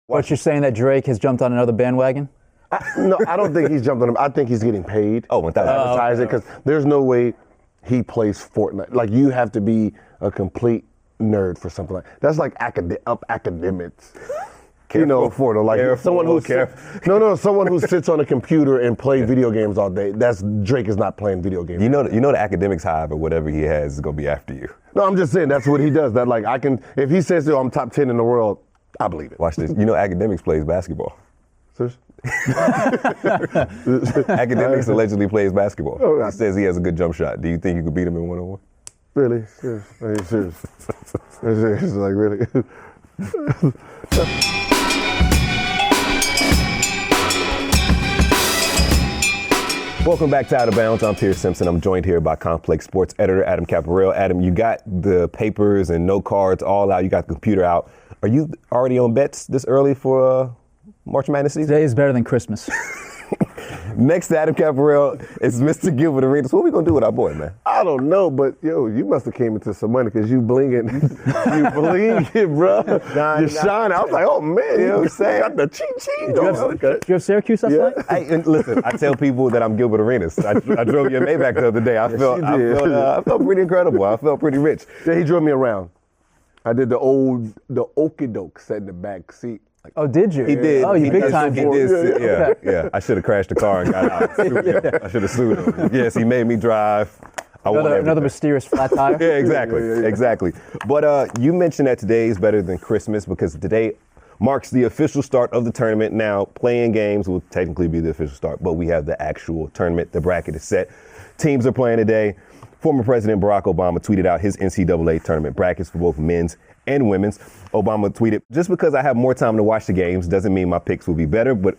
But you're saying that Drake has jumped on another bandwagon? No, I don't think he's jumped on him. I think he's getting paid. Oh, 1,000. To advertise it, because there's no way he plays Fortnite. Like, you have to be a complete nerd for something like that. That's like academics. Careful. Fortnite. Like someone who sits on a computer and plays video games all day. Drake is not playing video games. You know the academics hive or whatever he has is gonna be after you. No, I'm just saying that's what he does. That if he says, I'm top 10 in the world, I believe it. Watch this. Academics plays basketball. Serious? Academics allegedly plays basketball. Oh, he says he has a good jump shot. Do you think you could beat him in one-on-one? Really? Serious? Are you serious? Serious? Like, really? Welcome back to Out of Bounds. I'm Pierce Simpson. I'm joined here by Complex Sports editor Adam Caparell. Adam, you got the papers and note cards all out. You got the computer out. Are you already on bets this early for March Madness season? Today is better than Christmas. Next to Adam Caparell is Mr. Gilbert Arenas. What are we going to do with our boy, man? I don't know, but, you must have came into some money because you blinging. You blinging, bro. You're shining. I was like, oh, man. You know what I'm saying? Got the cheat. Did you have Syracuse last night? Hey, listen, I tell people that I'm Gilbert Arenas. I drove you a Maybach the other day. I felt pretty incredible. I felt pretty rich. Yeah, he drove me around. I did the okie doke, sat in the back seat. Oh, did you? He did. Oh, you big time. He did. Yeah. I should have crashed the car and got out. I should have sued him. Yes, he made me drive. Another mysterious flat tire. Yeah, exactly. But you mentioned that today is better than Christmas because today marks the official start of the tournament. Now, playing games will technically be the official start, but we have the actual tournament. The bracket is set. Teams are playing today. Former President Barack Obama tweeted out his NCAA tournament brackets for both men's and women's. Obama tweeted, just because I have more time to watch the games doesn't mean my picks will be better, but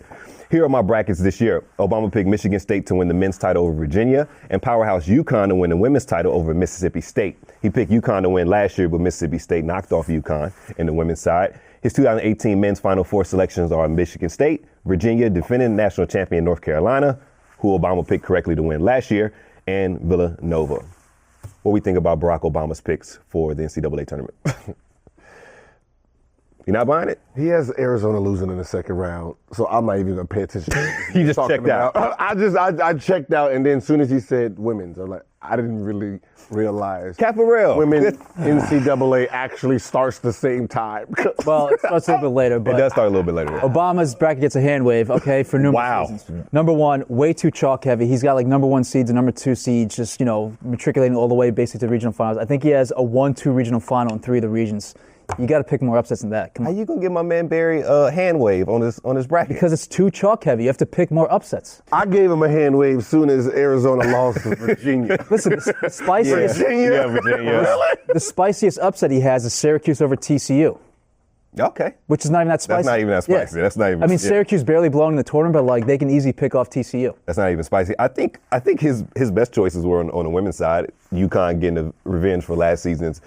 here are my brackets this year. Obama picked Michigan State to win the men's title over Virginia and powerhouse UConn to win the women's title over Mississippi State. He picked UConn to win last year, but Mississippi State knocked off UConn in the women's side. His 2018 men's Final Four selections are Michigan State, Virginia, defending national champion North Carolina, who Obama picked correctly to win last year, and Villanova. What do we think about Barack Obama's picks for the NCAA tournament? You not buying it? He has Arizona losing in the second round, so I'm not even going to pay attention. You just checked out. I checked out, and then as soon as he said women's, I'm like, I didn't really realize. Caparell. Women NCAA actually starts the same time. Well, it starts a little bit later. But it does start a little bit later. Obama's bracket gets a hand wave, okay, for numerous reasons. Number one, way too chalk heavy. He's got like number one seeds and number two seeds just, matriculating all the way basically to the regional finals. I think he has a 1-2 regional final in 3 of the regions. You got to pick more upsets than that. How you gonna give my man Barry a hand wave on his bracket? Because it's too chalk heavy. You have to pick more upsets. I gave him a hand wave as soon as Arizona lost to Virginia. Listen, the spiciest. Virginia. Really? The spiciest upset he has is Syracuse over TCU. Okay. Which is not even that spicy. That's not even that spicy. Yeah. That's not even. Syracuse barely belonged in the tournament, but they can easily pick off TCU. That's not even spicy. I think his best choices were on the women's side. UConn getting the revenge for last season's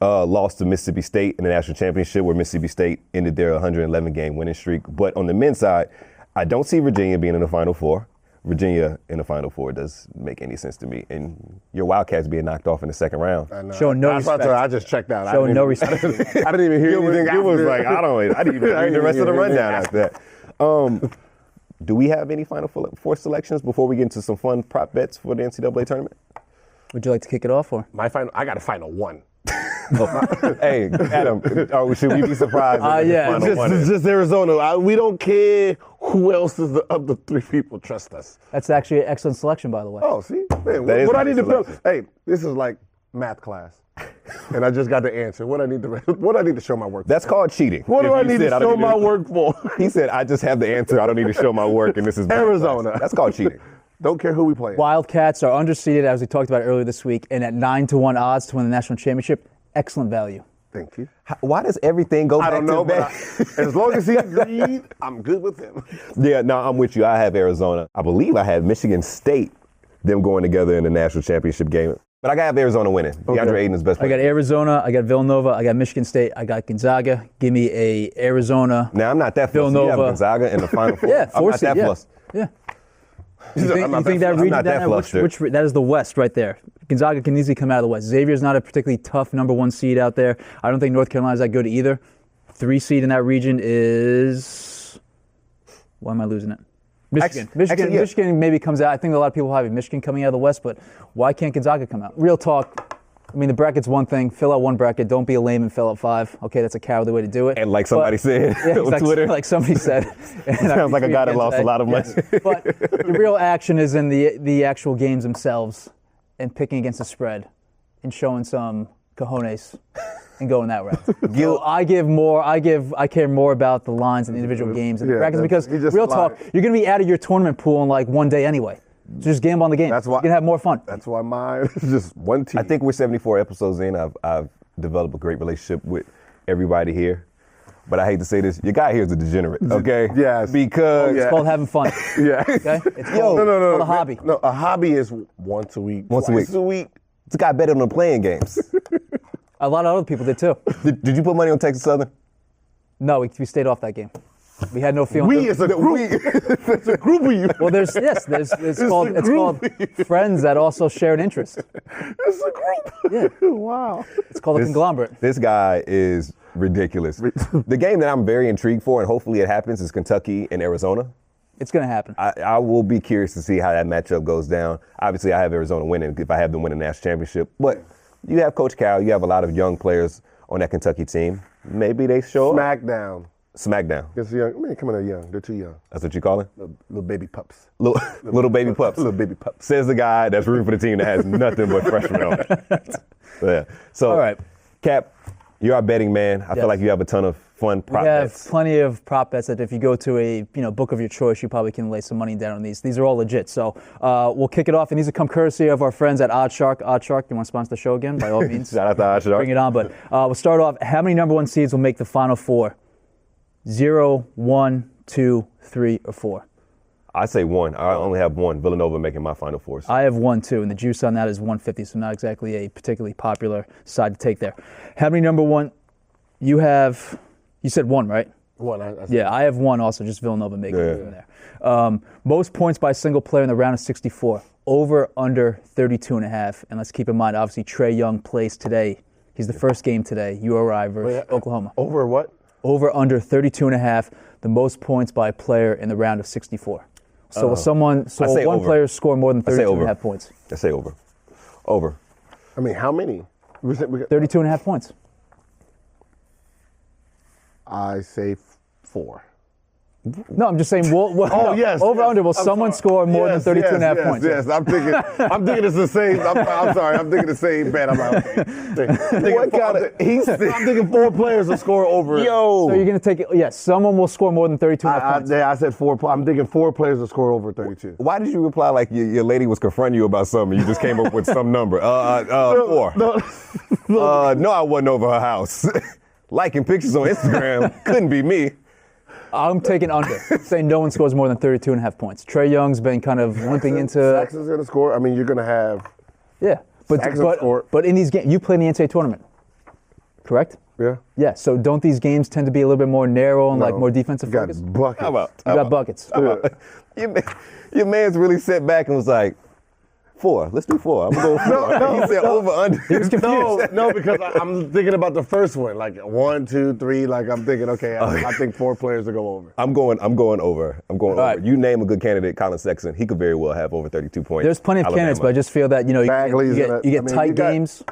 loss to Mississippi State in the national championship, where Mississippi State ended their 111-game winning streak. But on the men's side, I don't see Virginia being in the Final Four. Virginia in the Final Four does make any sense to me. And your Wildcats being knocked off in the second round. Showing no respect. I just checked out. Showing no respect. I didn't even hear anything. You was like, I didn't even read the rest of the rundown after that. Do we have any Final Four selections before we get into some fun prop bets for the NCAA tournament? Would you like to kick it off, or? I got to find a 1. Hey, Adam, should we be surprised? It's just Arizona. We don't care who else is of the 3 people. Trust us. That's actually an excellent selection, by the way. Oh, see? Man, what I need to build? Hey, this is like math class. And I just got the answer. What I need to show my work for? That's called cheating. What do I need to show my work for? He said, I just have the answer. I don't need to show my work, and this is Arizona. That's called cheating. Don't care who we play. Wildcats are underseeded, as we talked about earlier this week, and at 9-1 odds to win the national championship. Excellent value. Thank you. Why does everything go back to the but as long as he agreed, I'm good with him. Yeah, no, I'm with you. I have Arizona. I believe I had Michigan State, them going together in the national championship game. But I got Arizona winning. Okay. DeAndre Ayton is best player. I got Arizona, I got Villanova, I got Michigan State, I got Gonzaga. Give me a Arizona. Now, I'm not that flustered. Villanova. You have Gonzaga in the Final Four. Yeah, I'm not that flustered. Yeah. You think that region, that is the West right there. Gonzaga can easily come out of the West. Xavier's not a particularly tough number 1 seed out there. I don't think North Carolina's that good either. 3 seed in that region is, why am I losing it? Michigan. Michigan maybe comes out. I think a lot of people have Michigan coming out of the West, but why can't Gonzaga come out? Real talk. I mean, the bracket's one thing. Fill out one bracket. Don't be a lame and fill out 5. Okay, that's a cowardly way to do it. And like somebody said on Twitter. Like somebody said. Sounds like a guy that lost a lot of money. Yes. But the real action is in the actual games themselves and picking against the spread and showing some cojones and going that route. So I care more about the lines and individual games and the brackets because real talk, you're going to be out of your tournament pool in like one day anyway. So just gamble on the game. That's why you're going to have more fun. That's why mine is just one team. I think we're 74 episodes in. I've developed a great relationship with everybody here. But I hate to say this, your guy here is a degenerate, okay? Yes. Because it's called having fun. Yeah. Okay? It's called a hobby. No, a hobby is once a week. Twice a week. It's a guy better than playing games. A lot of other people did too. Did you put money on Texas Southern? No, we stayed off that game. We had no feeling. We as a group. It's a group of you. Well, it's called friends that also share an interest. It's a group. Yeah. Wow. It's called a conglomerate. This guy is ridiculous. The game that I'm very intrigued for, and hopefully it happens, is Kentucky and Arizona. It's going to happen. I will be curious to see how that matchup goes down. Obviously, I have Arizona winning if I have them win the national championship. But you have Coach Cal. You have a lot of young players on that Kentucky team. Maybe they show up. Smackdown. It's young. Man, come on, they're young. They're too young. That's what you call it? Little baby pups. Little baby pups. Little baby pups. Says the guy that's rooting for the team that has nothing but freshmen on it. So, all right. Cap, you're our betting man. I feel like you have a ton of fun prop bets. We have plenty of prop bets that if you go to a book of your choice, you probably can lay some money down on these. These are all legit. So we'll kick it off, and these will come courtesy of our friends at OddsShark. OddsShark, you want to sponsor the show again? By all means. Shout out to OddsShark. Bring it on. But we'll start off. How many number 1 seeds will make the Final Four? 0, 1, 2, 3, or 4? I say 1. I only have 1. Villanova making my Final Fours. I have 1 too, and the juice on that is 150, so not exactly a particularly popular side to take there. How many number 1? You said 1, right? 1. I have 1 also, just Villanova making it in there. Most points by a single player in the round of 64. Over, under 32.5. And let's keep in mind, obviously, Trae Young plays today. He's the first game today, URI versus Oklahoma. Over what? Over, under 32.5, the most points by a player in the round of 64. So will one player score more than 32.5 points? I say over. Over. I mean, how many? 32.5 points. I say 4. No, I'm just saying. Yes. Over under. Will someone score more than 32.5 points? Yes, I'm thinking it's the same. I'm sorry. I'm thinking the same bet. I'm like, okay. I'm thinking 4 players will score over. So you're gonna take it? Yes. Someone will score more than 32.5 points. I said 4. I'm thinking 4 players will score over 32. Why did you reply like your lady was confronting you about something? You just came up with some number. 4. No, I wasn't over her house. Liking pictures on Instagram couldn't be me. I'm taking under. Saying no one scores more than 32.5 points. Trae Young's been kind of limping into. Saxon's going to score. I mean, you're going to have. Yeah, but in these games, you play in the NCAA tournament, correct? Yeah. Yeah. So don't these games tend to be a little bit more narrow and like more defensive focus? You got buckets. How about buckets? Your man's really sat back and was like, 4. Let's do 4. I'm going to go 4. He said over under. He was confused. No, because I'm thinking about the first one, like 1, 2, 3. Like I'm thinking, okay, I think 4 players will go over. I'm going over. Over. Right. You name a good candidate, Colin Sexton. He could very well have over 32 points. There's plenty of candidates, but I just feel that you get tight games.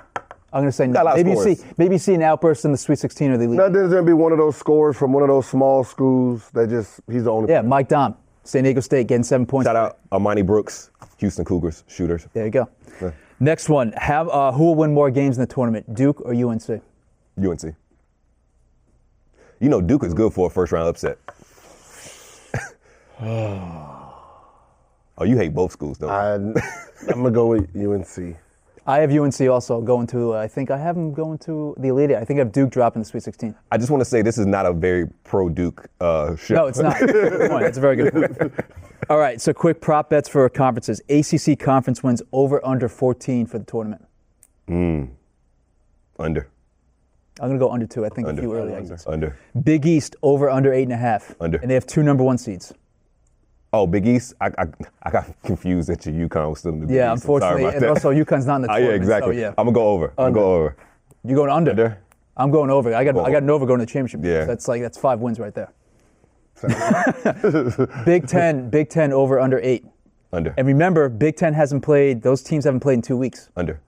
I'm going to say no. Maybe you see an outburst in the Sweet 16 or the Elite. No, there's going to be one of those scorers from one of those small schools that he's the only player. Mike Dom, San Diego State, getting 7 points. Shout out Armani Brooks, Houston Cougars, shooters. There you go. Yeah. Next one, who will win more games in the tournament, Duke or UNC? UNC. You know Duke is good for a first-round upset. Oh, you hate both schools, don't you? I'm going to go with UNC. I have UNC also going to, I think I have them going to the Elite Eight. I think I have Duke dropping the Sweet 16. I just want to say this is not a very pro-Duke show. No, it's not. Good point. That's a very good point. All right, so quick prop bets for conferences. ACC conference wins over under 14 for the tournament. Under. I'm going to go under 2. I think a few early exits. Under. Big East over under 8.5. Under. And they have 2 number 1 seeds. Oh, Big East? I got confused that your UConn was still in the Big East. Unfortunately. And also UConn's not in the tournament. Yeah, exactly. So, yeah. I'm going to go over. I'm going to go over. You going under? I'm going over. I got Nova going to the championship. Yeah. That's 5 wins right there. Big Ten over under 8. Under. And remember, Big Ten those teams haven't played in 2 weeks. Under.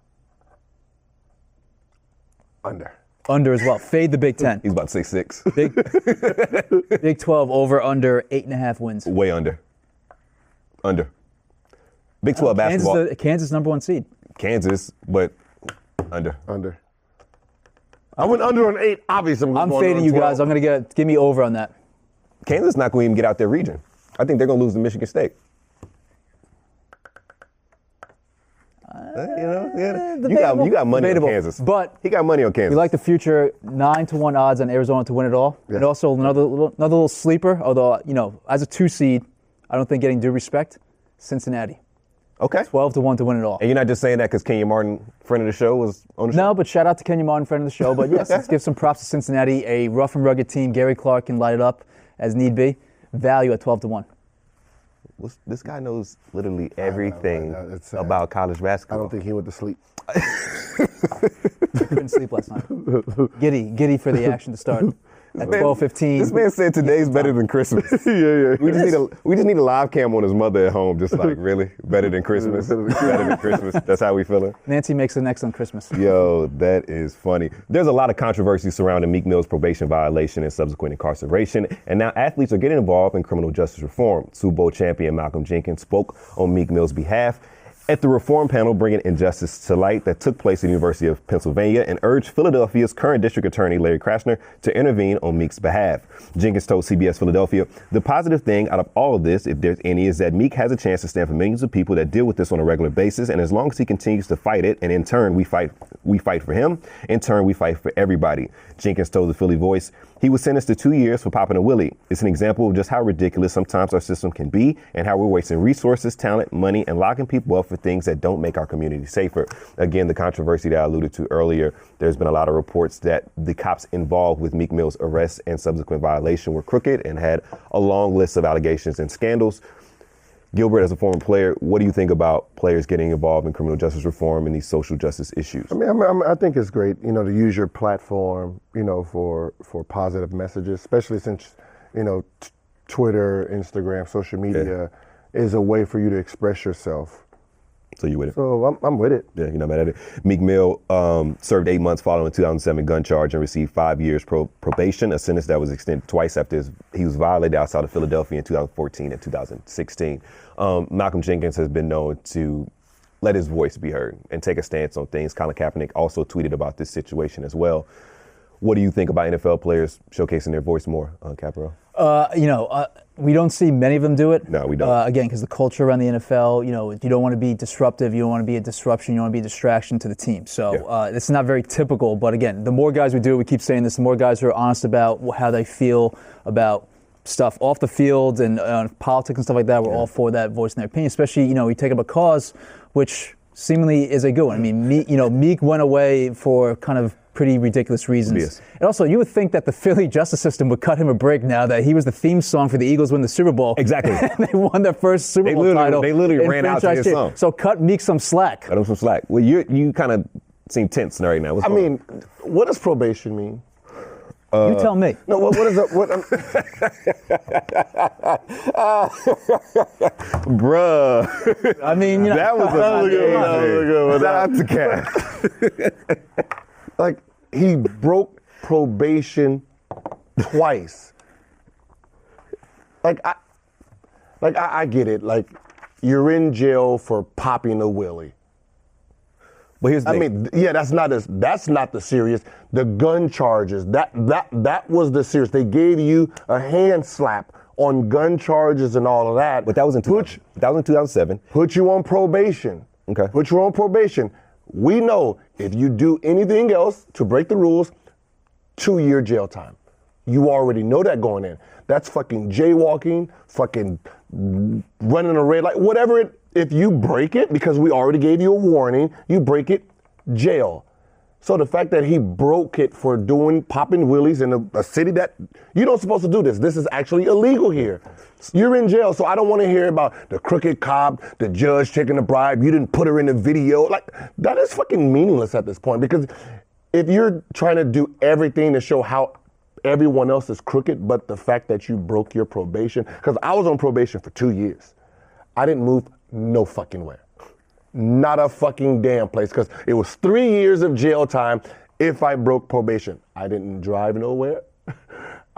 Under as well. Fade the Big Ten. He's about to say 6. Big 12 over under 8.5 wins. Way under. Under. Big 12 basketball. Kansas number 1 seed. Kansas, but under. I went under on 8. Obviously, I'm fading you guys. I'm going to give me over on that. Kansas not going to even get out their region. I think they're going to lose to Michigan State. You got money on Kansas. But he got money on Kansas. We like the future 9-1 odds on Arizona to win it all. Yes. And also another little sleeper, although, as a 2 seed, I don't think getting due respect, Cincinnati. Okay. 12-1 to win it all. And you're not just saying that because Kenya Martin, friend of the show, was on the show? No, but shout out to Kenya Martin, friend of the show. But yes, let's give some props to Cincinnati, a rough and rugged team. Gary Clark can light it up as need be. Value at 12-1. This guy knows literally everything about college basketball. I don't think he went to sleep. Couldn't sleep last night. Giddy for the action to start at 12:15. This man said today's better than Christmas. Yeah. We just need a live cam on his mother at home, just like, really? Better than Christmas? Better than Christmas? That's how we feeling? Nancy makes it next on Christmas. Yo, that is funny. There's a lot of controversy surrounding Meek Mill's probation violation and subsequent incarceration, and now athletes are getting involved in criminal justice reform. Super Bowl champion Malcolm Jenkins spoke on Meek Mill's behalf at the reform panel bringing injustice to light that took place at the University of Pennsylvania and urged Philadelphia's current district attorney, Larry Krasner, to intervene on Meek's behalf. Jenkins told CBS Philadelphia, "The positive thing out of all of this, if there's any, is that Meek has a chance to stand for millions of people that deal with this on a regular basis, and as long as he continues to fight it, and in turn we fight for him, in turn we fight for everybody." Jenkins told the Philly Voice, he was sentenced to 2 years for popping a willie. It's an example of just how ridiculous sometimes our system can be and how we're wasting resources, talent, money, and locking people up for things that don't make our community safer. Again, the controversy that I alluded to earlier, there's been a lot of reports that the cops involved with Meek Mill's arrest and subsequent violation were crooked and had a long list of allegations and scandals. Gilbert, as a former player, what do you think about players getting involved in criminal justice reform and these social justice issues? I think it's great, to use your platform, for positive messages, especially since, Twitter, Instagram, social media is a way for you to express yourself. So you with it? So I'm with it. Yeah, you're not mad at it. Meek Mill served 8 months following a 2007 gun charge and received 5 years probation, a sentence that was extended twice after he was violated outside of Philadelphia in 2014 and 2016. Malcolm Jenkins has been known to let his voice be heard and take a stance on things. Colin Kaepernick also tweeted about this situation as well. What do you think about NFL players showcasing their voice more, Caparell? We don't see many of them do it. No, we don't. Again, because the culture around the NFL, you don't want to be disruptive. You don't want to be a disruption. You don't want to be a distraction to the team. So it's not very typical. But again, the more guys we do, we keep saying this, the more guys who are honest about how they feel about stuff off the field and politics and stuff like that, we're all for that voice in their opinion, especially, we take up a cause, which seemingly is a good one. I mean, Meek went away for kind of pretty ridiculous reasons. Yes. And also, you would think that the Philly justice system would cut him a break now that he was the theme song for the Eagles win the Super Bowl. Exactly. And they won their first Super Bowl title. They literally ran out to his song. So cut Meek some slack. Cut him some slack. Well, you kind of seem tense right now. What does probation mean? You tell me. No, what is it? Bruh. I mean, that was a good one. Shout out to Cat. Like, he broke probation twice. I get it. Like, you're in jail for popping a willie. But here's the thing. That's not the serious. The gun charges, that was the serious. They gave you a hand slap on gun charges and all of that. But that was in 2007. Put you on probation. Okay. Put you on probation. We know if you do anything else to break the rules, 2-year jail time. You already know that going in. That's fucking jaywalking, fucking running a red light, whatever it. If you break it, because we already gave you a warning, you break it, jail. So the fact that he broke it for popping willies in a city that you don't supposed to do this. This is actually illegal here. You're in jail, so I don't want to hear about the crooked cop, the judge taking a bribe. You didn't put her in the video. Like, that is fucking meaningless at this point, because if you're trying to do everything to show how everyone else is crooked, but the fact that you broke your probation, because I was on probation for 2 years. I didn't move no fucking where. Not a fucking damn place, because it was 3 years of jail time if I broke probation. I didn't drive nowhere.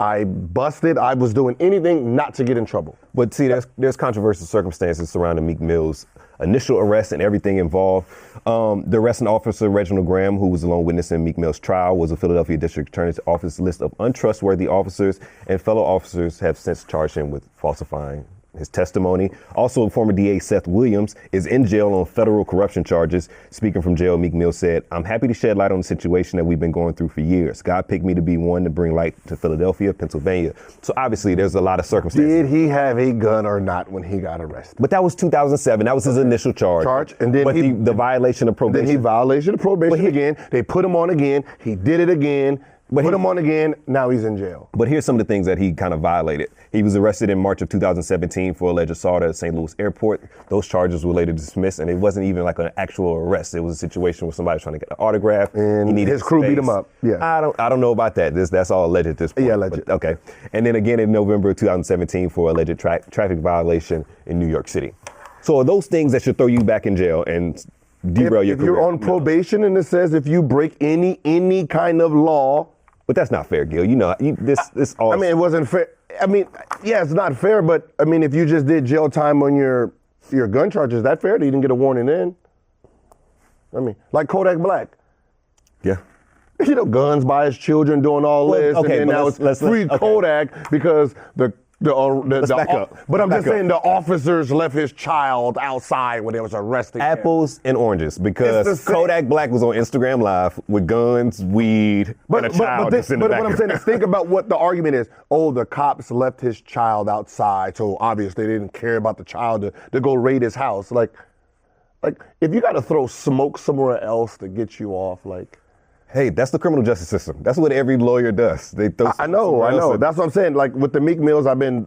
I busted. I was doing anything not to get in trouble. But see, there's controversial circumstances surrounding Meek Mill's initial arrest and everything involved. The arresting officer, Reginald Graham, who was a lone witness in Meek Mill's trial, was a Philadelphia District Attorney's Office list of untrustworthy officers, and fellow officers have since charged him with falsifying his testimony. Also, former DA Seth Williams is in jail on federal corruption charges. Speaking from jail, Meek Mill said, "I'm happy to shed light on the situation that we've been going through for years. God picked me to be one to bring light to Philadelphia, Pennsylvania." So obviously there's a lot of circumstances. Did he have a gun or not when he got arrested? But that was 2007. That was his initial charge. And then but the violation of probation. Then he violation of probation again. They put him on again. He did it again. Put him on again. Now he's in jail. But here's some of the things that he kind of violated. He was arrested in March of 2017 for alleged assault at St. Louis Airport. Those charges were later dismissed, and it wasn't even like an actual arrest. It was a situation where somebody was trying to get an autograph. And he needed his crew space. beat him up. Yeah. I don't know about that. That's all alleged at this point. Yeah, alleged. But, okay. And then again in November of 2017 for alleged traffic violation in New York City. So are those things that should throw you back in jail and derail your career? If you're on probation and it says if you break any kind of law. But that's not fair, Gil. You know, this all. I mean, it wasn't fair. I mean, yeah, it's not fair, but I mean, if you just did jail time on your gun charges, is that fair? You didn't get a warning then? I mean, like Kodak Black. Yeah. You know, guns by his children doing all this, okay, and then now it's free Kodak because Let's back up. But I'm just saying the officers left his child outside when they was arresting apples and oranges, because Kodak Black was on Instagram Live with guns, weed, and a child just in the background. But what I'm saying is, think about what the argument is. Oh, the cops left his child outside, so obviously they didn't care about the child to go raid his house. Like if you got to throw smoke somewhere else to get you off, like. Hey, that's the criminal justice system. That's what every lawyer does. They throw. I know. That's what I'm saying. Like with the Meek Mills, I've been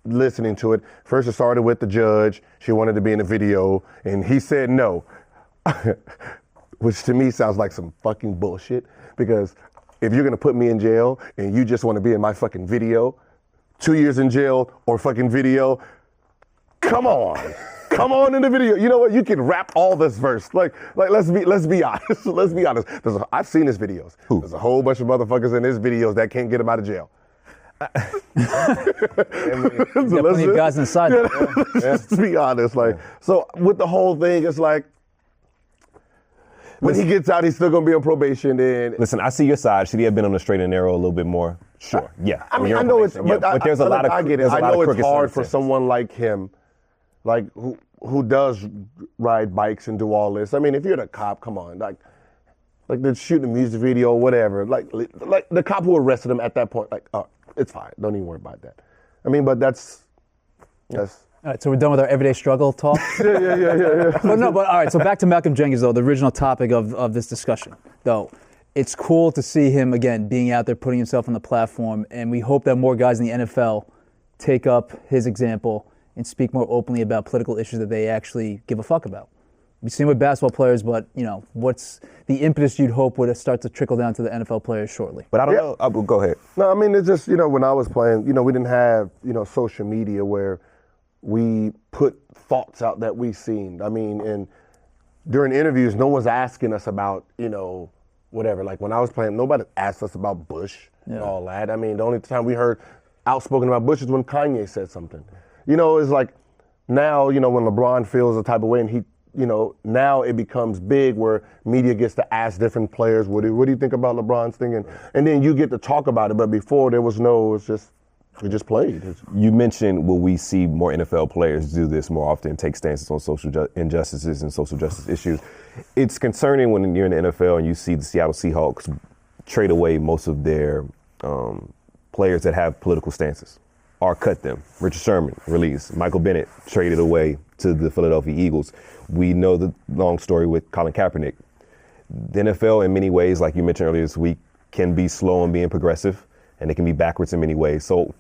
listening to it. First, it started with the judge. She wanted to be in a video, and he said no, which to me sounds like some fucking bullshit. Because if you're gonna put me in jail and you just want to be in my fucking video, 2 years in jail or fucking video, come on. Come on in the video. You know what? You can rap all this verse. Like let's be honest. Let's be honest. I've seen his videos. Who? There's a whole bunch of motherfuckers in his videos that can't get him out of jail. Plenty of guys inside. Let's be honest. So with the whole thing, it's like when he gets out, he's still gonna be on probation. Then listen, I see your side. Should he have been on the straight and narrow a little bit more? Sure. Yeah. I mean, I know it's, but there's a lot of. I get it. I know it's hard for someone like him, like who does ride bikes and do all this. I mean, if you're the cop, come on, like they're shooting a music video or whatever. Like the cop who arrested him at that point, like, oh, it's fine. Don't even worry about that. I mean, but that's. All right, so we're done with our everyday struggle talk. Yeah. But all right. So back to Malcolm Jenkins, though, the original topic of this discussion, though. It's cool to see him again being out there, putting himself on the platform, and we hope that more guys in the NFL take up his example and speak more openly about political issues that they actually give a fuck about. We've seen with basketball players, but what's the impetus you'd hope would start to trickle down to the NFL players shortly? But I don't know. Go ahead. No, I mean, it's just, when I was playing, we didn't have, social media where we put thoughts out that we seen. I mean, and during interviews, no one's asking us about, whatever. Like when I was playing, nobody asked us about Bush and all that. I mean, the only time we heard outspoken about Bush is when Kanye said something. It's like now, when LeBron feels a type of way and he, now it becomes big where media gets to ask different players, what do you think about LeBron's thing? And then you get to talk about it. But before there was we just played. You mentioned will we see more NFL players do this more often, take stances on social injustices and social justice issues. It's concerning when you're in the NFL and you see the Seattle Seahawks trade away most of their players that have political stances or cut them. Richard Sherman released. Michael Bennett traded away to the Philadelphia Eagles. We know the long story with Colin Kaepernick. The NFL, in many ways, like you mentioned earlier this week, can be slow in being progressive, and they can be backwards in many ways. So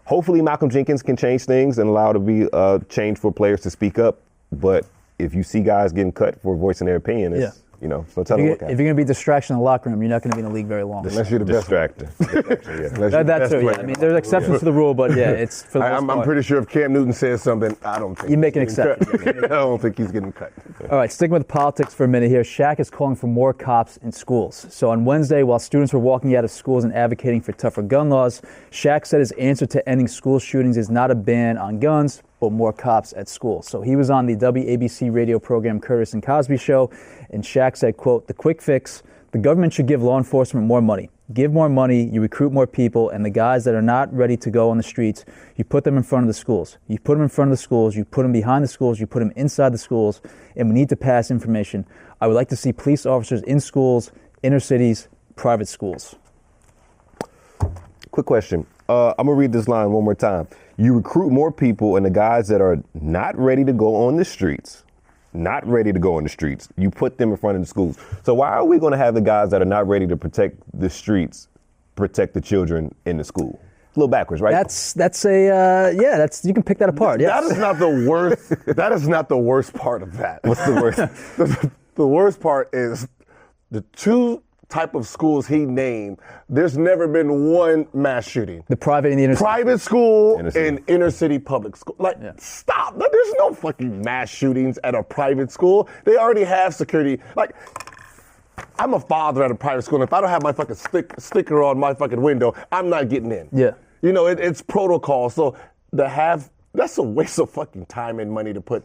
hopefully Malcolm Jenkins can change things and allow to be change for players to speak up. But if you see guys getting cut for voicing their opinion, You know, so tell If them you're going to be a distraction in the locker room, you're not going to be in the league very long. Unless you're the best. Distractor. That too, yeah. I mean, there's exceptions to the rule, but yeah, it's for the most part. I'm pretty sure if Cam Newton says something, I don't think you make an exception. I don't think he's getting cut. All right, sticking with politics for a minute here. Shaq is calling for more cops in schools. So on Wednesday, while students were walking out of schools and advocating for tougher gun laws, Shaq said his answer to ending school shootings is not a ban on guns, but more cops at school. So he was on the WABC radio program Curtis and Cosby Show, and Shaq said, quote, "The quick fix, the government should give law enforcement more money. Give more money, you recruit more people, and the guys that are not ready to go on the streets, you put them in front of the schools. You put them in front of the schools, you put them behind the schools, you put them inside the schools, and we need to pass information. I would like to see police officers in schools, inner cities, private schools." Quick question. I'm going to read this line one more time. You recruit more people, and the guys that are not ready to go on the streets, you put them in front of the schools. So why are we going to have the guys that are not ready to protect the streets, protect the children in the school? A little backwards, right? That's you can pick that apart. Yes. That is not the worst. That is not the worst part of that. What's the worst? The worst part is the two type of schools he named. There's never been one mass shooting. The private and the inner private school and inner city public school. Stop. There's no fucking mass shootings at a private school. They already have security. Like, I'm a father at a private school, and if I don't have my fucking sticker on my fucking window, I'm not getting in. Yeah. You know, it's protocol. So that's a waste of fucking time and money to put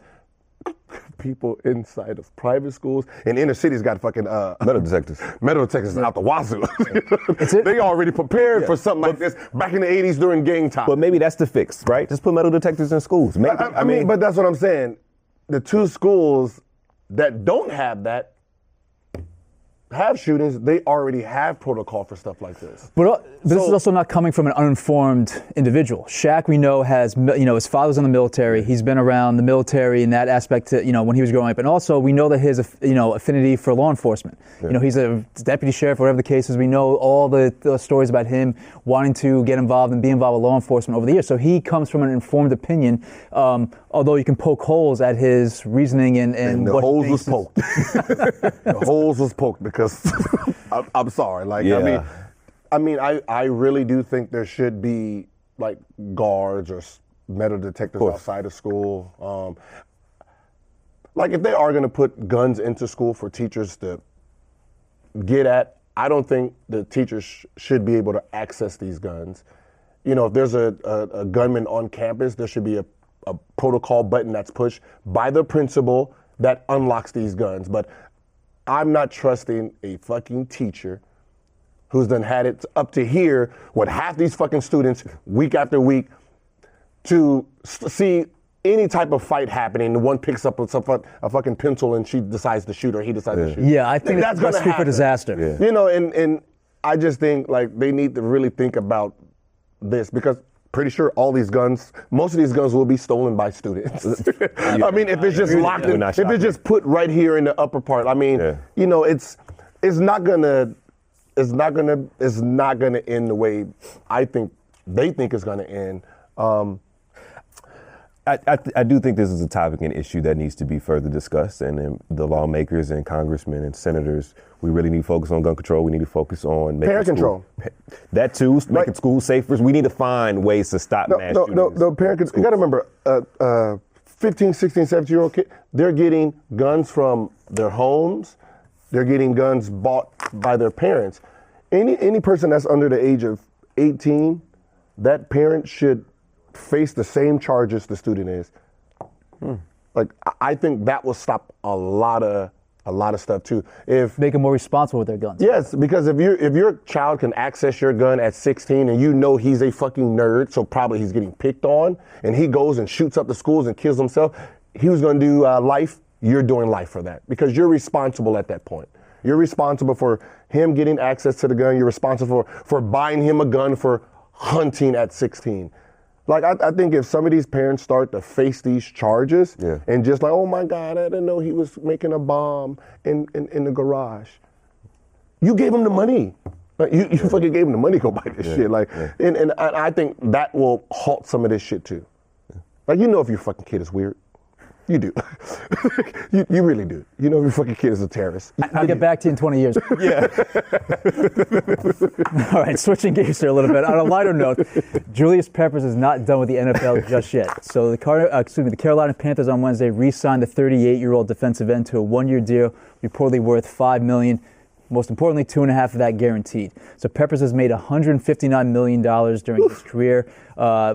people inside of private schools, and inner cities got fucking metal detectors. Metal detectors out the wazoo. They already prepared for something like this back in the 80s during gang time. But maybe that's the fix, right? Just put metal detectors in schools. Maybe, I mean, but that's what I'm saying. The two schools that don't have that have shootings, they already have protocol for stuff like this. But this is also not coming from an uninformed individual. Shaq, we know, has, his father's in the military. He's been around the military in that aspect, to, when he was growing up. And also, we know that his, affinity for law enforcement. Yeah. He's a deputy sheriff, whatever the case is. We know all the stories about him wanting to get involved and be involved with law enforcement over the years. So he comes from an informed opinion, although you can poke holes at his reasoning and the what holes was poked. The holes was poked because I'm sorry. Like, yeah. I really do think there should be like guards or metal detectors outside of school. Like, if they are going to put guns into school for teachers to get at, I don't think the teachers should be able to access these guns. If there's a gunman on campus, there should be a protocol button that's pushed by the principal that unlocks these guns. But I'm not trusting a fucking teacher who's done had it up to here with half these fucking students week after week to see any type of fight happening. The one picks up a fucking pencil and she decides to shoot, or he decides to shoot. Yeah, I think that's going to happen for disaster. Yeah. And I just think like they need to really think about this, because pretty sure all these guns, most of these guns will be stolen by students. I mean, if it's just locked in, if it's just put right here in the upper part, I mean, it's not gonna end the way I think they think it's gonna end. I do think this is a topic and issue that needs to be further discussed, and the lawmakers and congressmen and senators, we really need to focus on gun control. We need to focus on making parent control. That too, making schools safer. We need to find ways to stop mass shootings. No, parent control. You got to remember, 15, 16, 17-year-old kids, they're getting guns from their homes. They're getting guns bought by their parents. Any person that's under the age of 18, that parent should face the same charges the student is. Like, I think that will stop a lot of stuff too. If make them more responsible with their guns. Yes, because if your child can access your gun at 16 and you know he's a fucking nerd, so probably he's getting picked on, and he goes and shoots up the schools and kills himself, he was going to do life. You're doing life for that because you're responsible at that point. You're responsible for him getting access to the gun. You're responsible for buying him a gun for hunting at 16. Like, I think if some of these parents start to face these charges and just like, oh my God, I didn't know he was making a bomb in the garage. You gave him the money. Like, you fucking gave him the money to go buy this shit. Like, and I think that will halt some of this shit too. Like, if your fucking kid is weird. You do. you really do. You know your fucking kid is a terrorist. I'll get back to you in 20 years. Yeah. All right, switching gears here a little bit. On a lighter note, Julius Peppers is not done with the NFL just yet. So the Carolina Panthers on Wednesday re-signed the 38-year-old defensive end to a one-year deal, reportedly worth $5 million. Most importantly, 2.5 of that guaranteed. So Peppers has made $159 million during his career.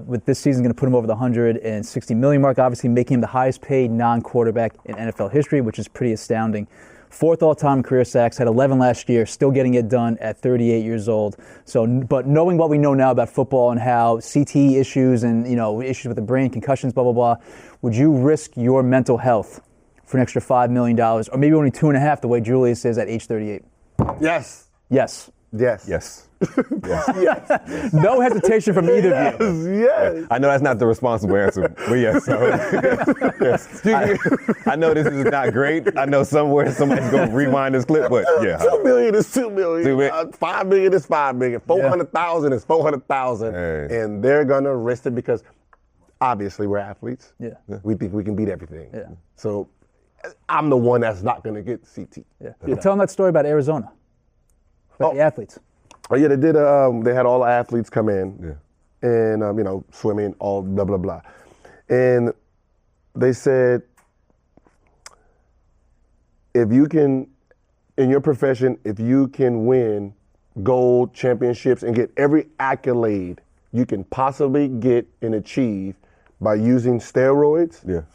With this season, going to put him over the $160 million mark, obviously making him the highest paid non-quarterback in NFL history, which is pretty astounding. 4th all-time career sacks, had 11 last year, still getting it done at 38 years old. So, but knowing what we know now about football and how CTE issues and issues with the brain, concussions, blah blah blah, would you risk your mental health for an extra $5 million, or maybe only 2.5, the way Julius is at age 38? Yes. Yes. Yes. Yes. Yes. No hesitation from either of you. Yes. I know that's not the responsible answer, but yes. I know this is not great. I know somewhere somebody's going to rewind this clip, but yeah. 2 million is 2 million. 2 million. 5 million is 5 million. 400,000 is 400,000. Hey. And they're going to risk it because obviously we're athletes. Yeah. We think we can beat everything. Yeah. So I'm the one that's not going to get CT. Yeah. Tell them that story about Arizona, about the athletes. Oh yeah, they did. They had all the athletes come in, and swimming, all blah blah blah, and they said, if you can, in your profession, if you can win gold championships and get every accolade you can possibly get and achieve by using steroids,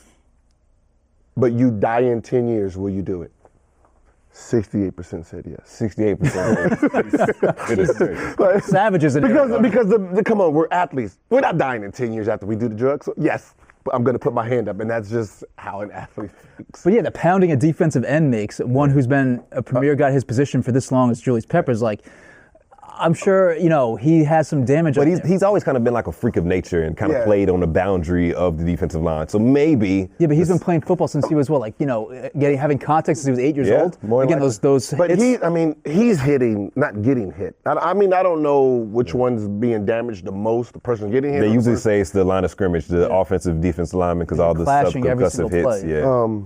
but you die in 10 years, will you do it? 68% said yes. 68%. It is great. Savages in because come on, we're athletes. We're not dying in 10 years after we do the drugs. So yes, but I'm going to put my hand up, and that's just how an athlete thinks. But yeah, the pounding a defensive end makes, one who's been a premier guy his position for this long as Julius Peppers, like, I'm sure, he has some damage. But he's always kind of been like a freak of nature and kind of played on the boundary of the defensive line. So maybe. Yeah, but he's been playing football since he was having contact since he was 8 years old. Again, those. But he's hitting, not getting hit. I don't know which one's being damaged the most. The person getting hit. They usually say it's the line of scrimmage, the offensive defensive lineman, because all the subconcussive hits. Yeah.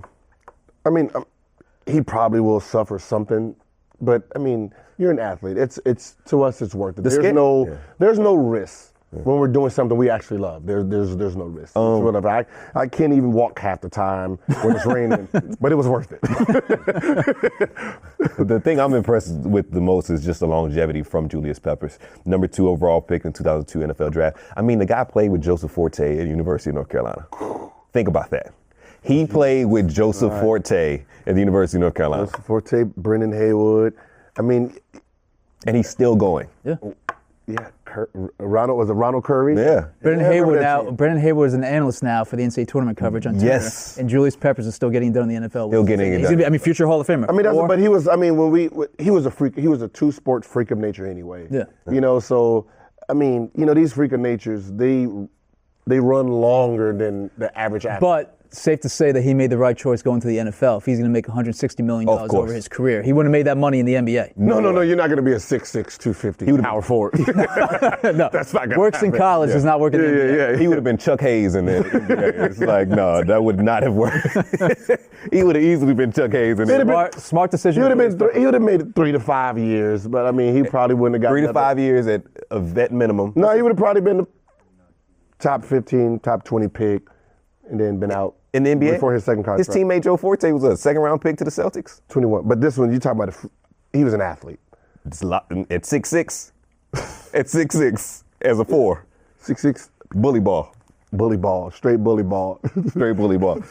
He probably will suffer something, but you're an athlete. It's to us, it's worth it. There's no risk when we're doing something we actually love. There's no risk. I can't even walk half the time when it's raining, but it was worth it. The thing I'm impressed with the most is just the longevity from Julius Peppers, number 2 overall pick in the 2002 NFL Draft. The guy played with Joseph Forte at the University of North Carolina. Think about that. He played with Joseph Forte at the University of North Carolina. Joseph Forte, Brendan Haywood. And he's still going. Yeah. Yeah. Ronald Curry? Yeah. Brendan Haywood is an analyst now for the NCAA tournament coverage on Tourney. Yes. And Julius Peppers is still getting done in the NFL. Still getting it done. Gonna be, future Hall of Famer. But he was. He was a freak. He was a 2-sport freak of nature anyway. Yeah. So these freak of natures, they run longer than the average athlete. But safe to say that he made the right choice going to the NFL. If he's going to make $160 million over his career, he wouldn't have made that money in the NBA. No, you're not going to be a 6'6", 250 power forward. No, that's not going to works happen. in college is not working in the NBA. Yeah. He would have been Chuck Hayes in the NBA. It's like, no, that would not have worked. He would have easily been Chuck Hayes in the Smart decision. He would have made it 3 to 5 years, but he probably wouldn't have got 3 to 5 years at a vet minimum. No, he would have probably been the top 15, top 20 pick, and then been out. In the NBA? Before his second contract. His teammate Joe Forte was a second-round pick to the Celtics. 21. But this one, you talk about, he was an athlete. At 6'6". At 6'6", as a 4. 6'6". Bully ball. Bully ball. Straight bully ball. Straight bully ball.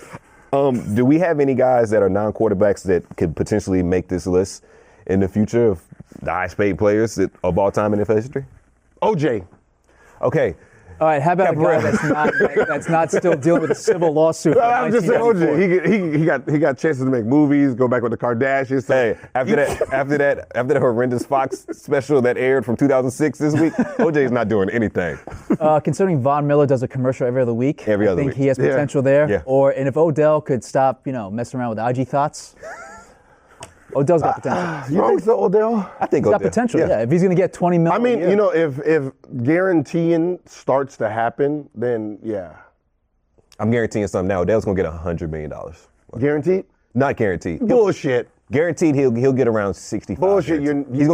Do we have any guys that are non-quarterbacks that could potentially make this list in the future of the highest paid players of all time in NFL history? OJ. Okay. All right, how about a guy that's not still dealing with a civil lawsuit? I'm just saying, OJ. He got chances to make movies, go back with the Kardashians. Hey, after that horrendous Fox special that aired from 2006 this week, OJ's not doing anything. Considering Von Miller does a commercial every other week, I think he has potential there. Yeah. And if Odell could stop, messing around with IG thoughts. Odell's got potential. You think so, Odell? I think he's Odell. got potential. Yeah, if he's going to get $20 million. If guaranteeing starts to happen, then yeah. I'm guaranteeing something now. Odell's gonna get $100 million. Guaranteed? Not guaranteed. Bullshit. Guaranteed, he'll get around 65. Bullshit. Guaranteed. He's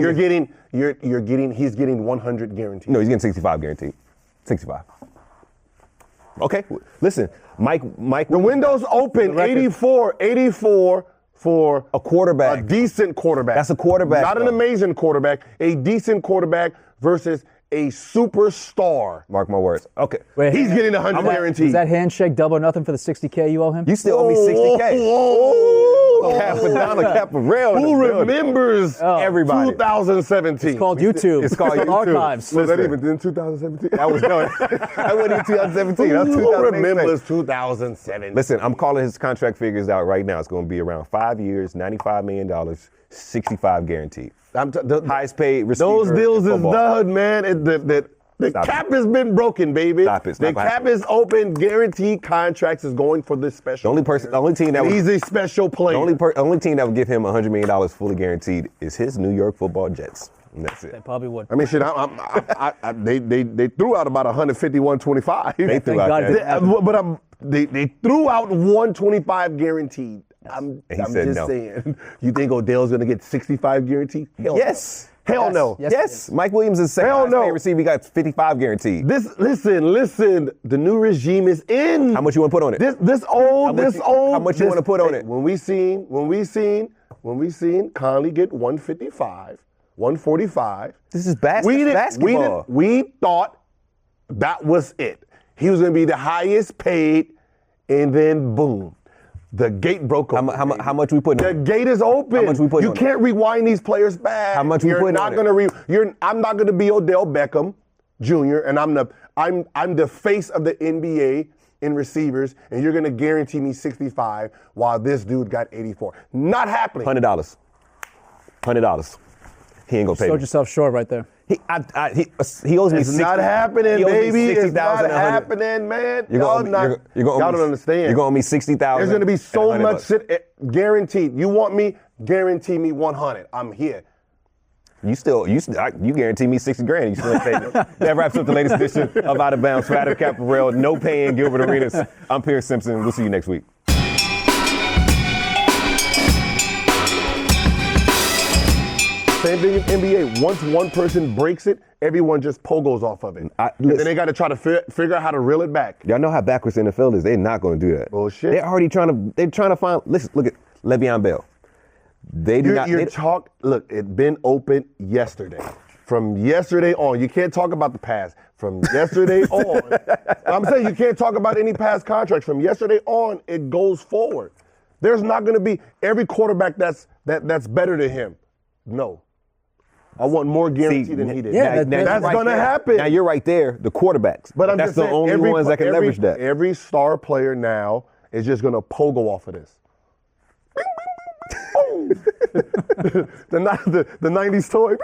getting 100 guaranteed. No, he's getting 65 guaranteed. 65. Okay, listen, Mike. The window's open. 84 for a quarterback, a decent quarterback. That's a quarterback, not an amazing quarterback. A decent quarterback versus a superstar. Mark my words. Okay, Wait, he's getting 100 guaranteed. Is that handshake double or nothing for the $60K you owe him? You still owe me $60K. Caparell. Who remembers everybody? 2017. It's called YouTube. It's called YouTube. Archives. Was that even in 2017? That was no. That wasn't even 2017. That was 2018. Who remembers 2017? Listen, I'm calling his contract figures out right now. It's going to be around 5 years, $95 million, 65 guaranteed. Highest paid receiver. Those deals in is done, man. The cap has been broken, baby. Stop it. The cap is open. Guaranteed contracts is going for this special. The only team that he's a special player. Only team that would give him $100 million fully guaranteed is his New York Football Jets. And that's it. They probably would. I mean, shit. They threw out about 151.25. They threw out that. They threw out 125 guaranteed. I'm just no. saying. You think Odell's gonna get 65 guaranteed? Yes. Hell no. Yes. Mike Williams is second highest paid receiver. He got 55 guaranteed. Listen. The new regime is in. How much you want to put on it? This old. How much you want to put on it? When we seen Conley get 155, 145. This is basketball. We thought that was it. He was going to be the highest paid, and then boom. The gate broke open. How much we putting on it? The gate is open. How much we putting on it? You can't rewind these players back. How much we putting on it? I'm not going to be Odell Beckham Jr. and I'm the face of the NBA in receivers, and you're going to guarantee me 65 while this dude got 84. Not happening. $100. He ain't gonna pay. Sold yourself short right there. He owes me. It's not happening, baby. It's not happening, man. Y'all don't understand. You're gonna owe me $60,000. There's gonna be so much guaranteed. You want me? Guarantee me 100. I'm here. You guarantee me $60,000. You still ain't paying me. That wraps up the latest edition of Out of Bounds for Adam Caparell. No paying Gilbert Arenas. I'm Pierce Simpson. We'll see you next week. Same thing in NBA. Once one person breaks it, everyone just pogos off of it. And then they got to try to figure out how to reel it back. Y'all know how backwards the NFL is. They're not going to do that. Bullshit. They're trying to find. Listen, look at Le'Veon Bell. Look, it been open yesterday. From yesterday on, you can't talk about the past. From yesterday on, I'm saying you can't talk about any past contracts. From yesterday on, it goes forward. There's not going to be every quarterback that's better than him. No. I want more guaranteed than he did. Yeah, that's going to happen. Now you're right there, the quartersbacks. But that's the only ones that can leverage that. Every star player now is just going to pogo off of this. the 90s toy.